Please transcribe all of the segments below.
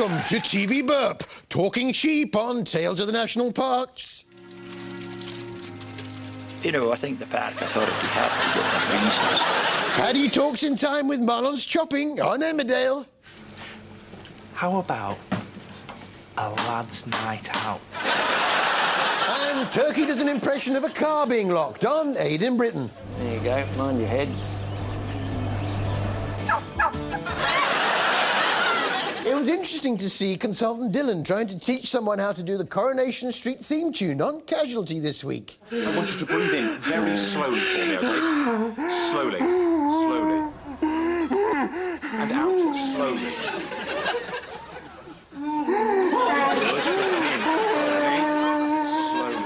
Welcome to TV Burp, talking sheep on Tales of the National Parks. You know, I think the park, I thought it'd be happy to get the reasons. Paddy talks in time with Marlon's chopping on Emmerdale. How about a lad's night out? And Turkey does an impression of a car being locked on Aid in Britain. There you go, mind your heads. It was interesting to see consultant Dylan trying to teach someone how to do the Coronation Street theme tune on Casualty this week. I want you to breathe in very slowly for me, OK? Slowly. Slowly. And out slowly. Good. In. OK? Slowly.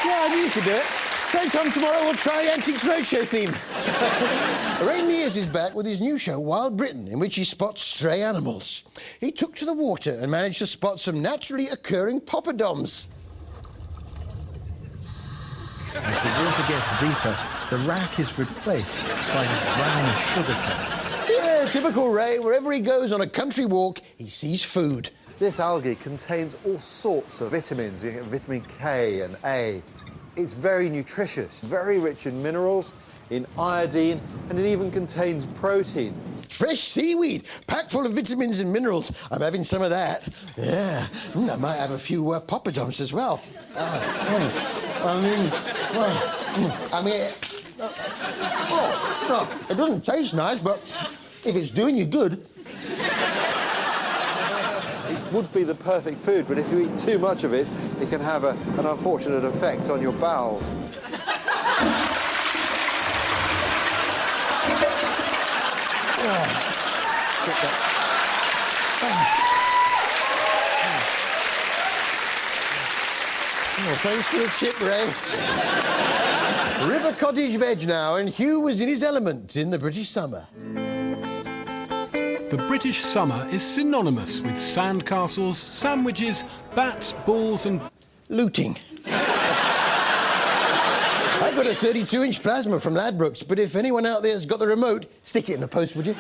Yeah, I knew you could do it. Same time tomorrow, we'll try the Antiques Roadshow theme. Ray Mears is back with his new show, Wild Britain, in which he spots stray animals. He took to the water and managed to spot some naturally occurring poppadoms. As the water gets deeper, the rack is replaced by this brown sugar cane. Yeah, typical Ray. Wherever he goes on a country walk, he sees food. This algae contains all sorts of vitamins. You get vitamin K and A. It's very nutritious, very rich in minerals, in iodine, and it even contains protein. Fresh seaweed, packed full of vitamins and minerals. I'm having some of that. Yeah, I might have a few poppadoms as well. It doesn't taste nice, but if it's doing you good... It would be the perfect food, but if you eat too much of it, it can have an unfortunate effect on your bowels. Oh, thanks for the tip, Ray. River cottage veg now, and Hugh was in his element in the British summer. The British summer is synonymous with sandcastles, sandwiches, bats, balls and... looting. I got a 32-inch plasma from Ladbrokes, but if anyone out there's got the remote, stick it in the post, would you?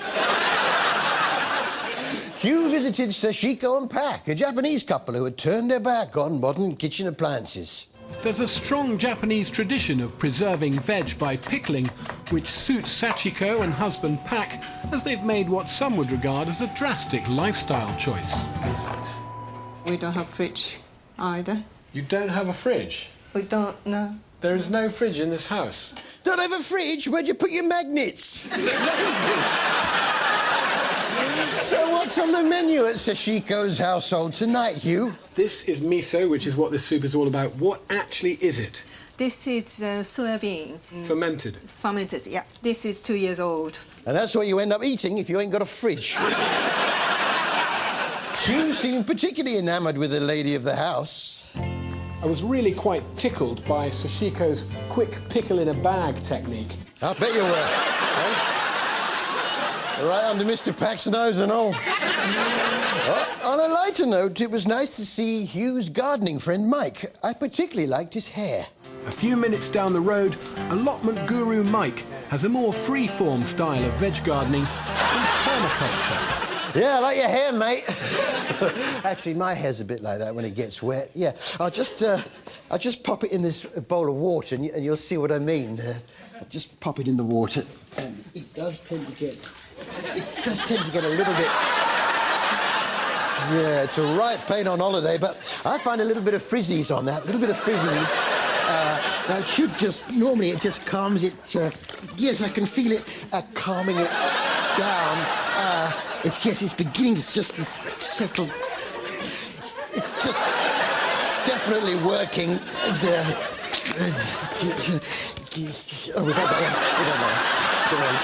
Hugh visited Sashiko and Pak, a Japanese couple who had turned their back on modern kitchen appliances. There's a strong Japanese tradition of preserving veg by pickling, which suits Sachiko and husband Pak, as they've made what some would regard as a drastic lifestyle choice. We don't have fridge either. You don't have a fridge? We don't, no. There is no fridge in this house. Don't have a fridge? Where'd you put your magnets? So what's on the menu at Sashiko's household tonight, Hugh? This is miso, which is what this soup is all about. What actually is it? This is soybean. Fermented? Fermented, yeah. This is 2 years old. And that's what you end up eating if you ain't got a fridge. Hugh seemed particularly enamoured with the lady of the house. I was really quite tickled by Sashiko's quick pickle-in-a-bag technique. I bet you were. Eh? Right under Mr. Pak's nose and all. On a lighter note, it was nice to see Hugh's gardening friend Mike. I particularly liked his hair. A few minutes down the road, allotment guru Mike has a more free-form style of veg gardening called permaculture. Yeah, I like your hair, mate. Actually, my hair's a bit like that when it gets wet. Yeah, I'll just pop it in this bowl of water and you'll see what I mean. I'll just pop it in the water, and it does tend to get a little bit... Yeah, it's a right pain on holiday, but I find a little bit of frizzies on that, a little bit of frizzies. Now, it should just... Normally, it just calms it... yes, I can feel it calming it down. It's beginning just to settle. It's definitely working. Oh, we've had that one.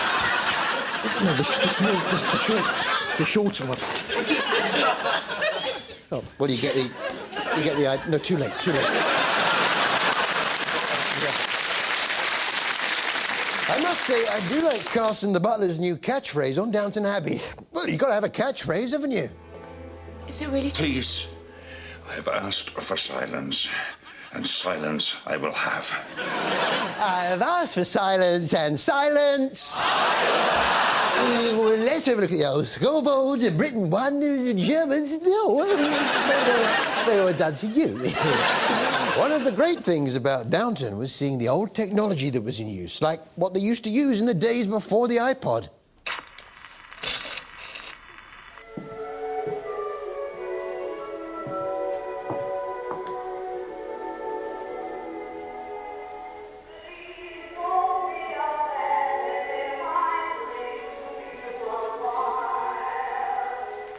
No, the shorter one. Oh, well, you get the... No, too late. I must say, I do like Carson the Butler's new catchphrase on Downton Abbey. Well, you've got to have a catchphrase, haven't you? Is it really true? Please, I have asked for silence, and silence I will have. I've asked for silence, and silence. Well, let's have a look at the old scoreboard. Britain won, the Germans no. Very well done to you. One of the great things about Downton was seeing the old technology that was in use, like what they used to use in the days before the iPod.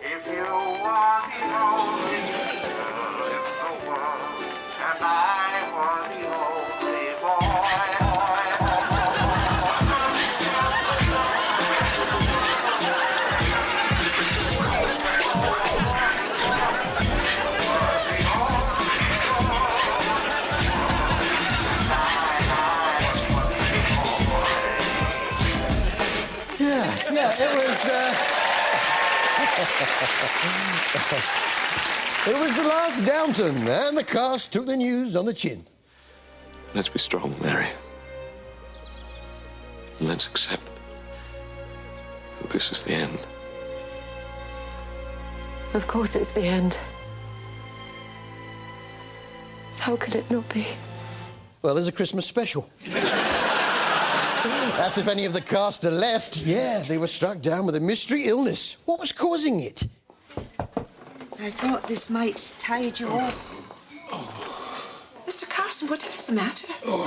If you were the only girl in the world, and I were the only Yeah, it was, It was the last Downton, and the cast took the news on the chin. Let's be strong, Mary. And let's accept that this is the end. Of course it's the end. How could it not be? Well, there's a Christmas special. That's if any of the cast are left. Yeah, they were struck down with a mystery illness. What was causing it? I thought this might tide you over. Mr. Carson, whatever's the matter? Oh,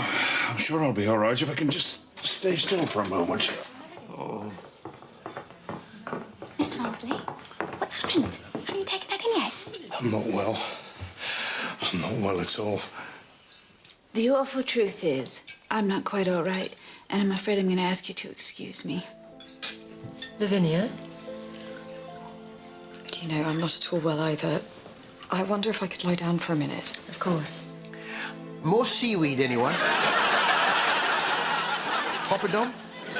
I'm sure I'll be all right if I can just stay still for a moment. Oh. Mr. Mosley, what's happened? Haven't you taken that in yet? I'm not well. I'm not well at all. The awful truth is, I'm not quite all right, and I'm afraid I'm going to ask you to excuse me. Lavinia? Do you know, I'm not at all well either. I wonder if I could lie down for a minute. Of course. More seaweed, anyone? Poppadom?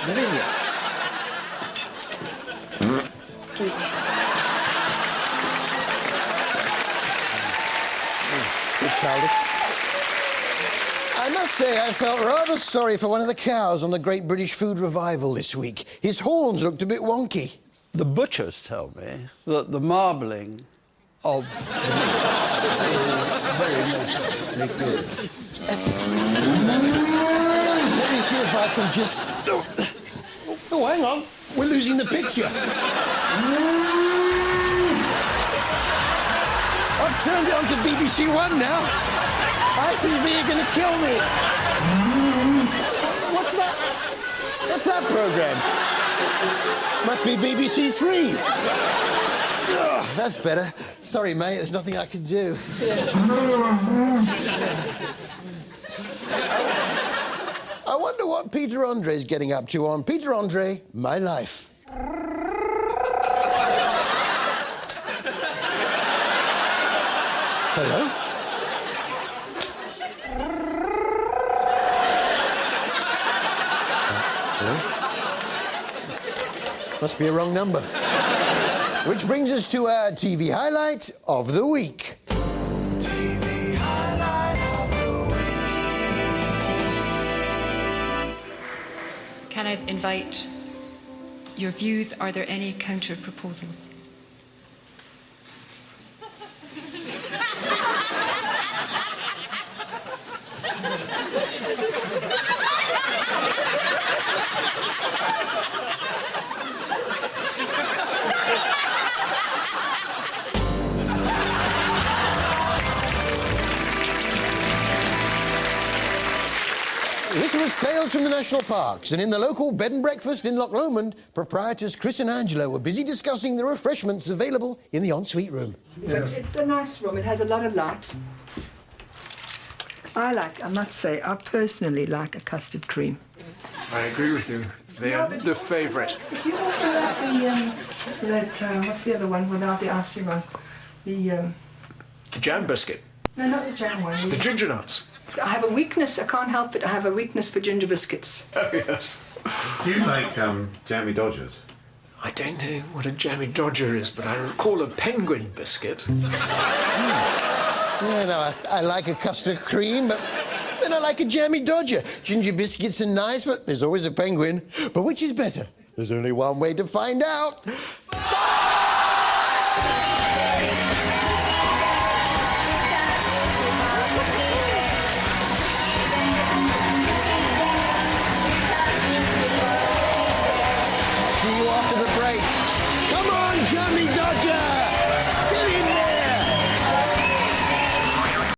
Lavinia? Excuse me. Bit childish. I must say, I felt rather sorry for one of the cows on the Great British Food Revival this week. His horns looked a bit wonky. The butchers tell me that the marbling of the meat is very good. Let me see if I can just... Oh, hang on. We're losing the picture. I've turned it on to BBC One now. ITV are going to kill me. What's that? What's that programme? Must be BBC Three. Oh, that's better. Sorry, mate, there's nothing I can do. I wonder what Peter Andre's getting up to on Peter Andre, My Life. Hello? Hello? Must be a wrong number. Which brings us to our TV highlight of the week. TV highlight of the week. Can I invite your views? Are there any counter proposals? This was Tales from the National Parks, and in the local bed and breakfast in Loch Lomond, proprietors Chris and Angela were busy discussing the refreshments available in the ensuite room. But it's a nice room. It has a lot of light. I must say, I personally like a custard cream. I agree with you. They are the favourite. If you also like what's the other one without the icing on? The Jam biscuit. No, not the jam one. The ginger nuts. I have a weakness, I can't help it, I have a weakness for ginger biscuits. Oh, yes. You like jammy dodgers? I don't know what a jammy dodger is, but I recall a penguin biscuit. Yeah, no, I like a custard cream, but then I like a jammy dodger. Ginger biscuits are nice, but there's always a penguin. But which is better? There's only one way to find out. See you after the break. Come on, jammy dodger!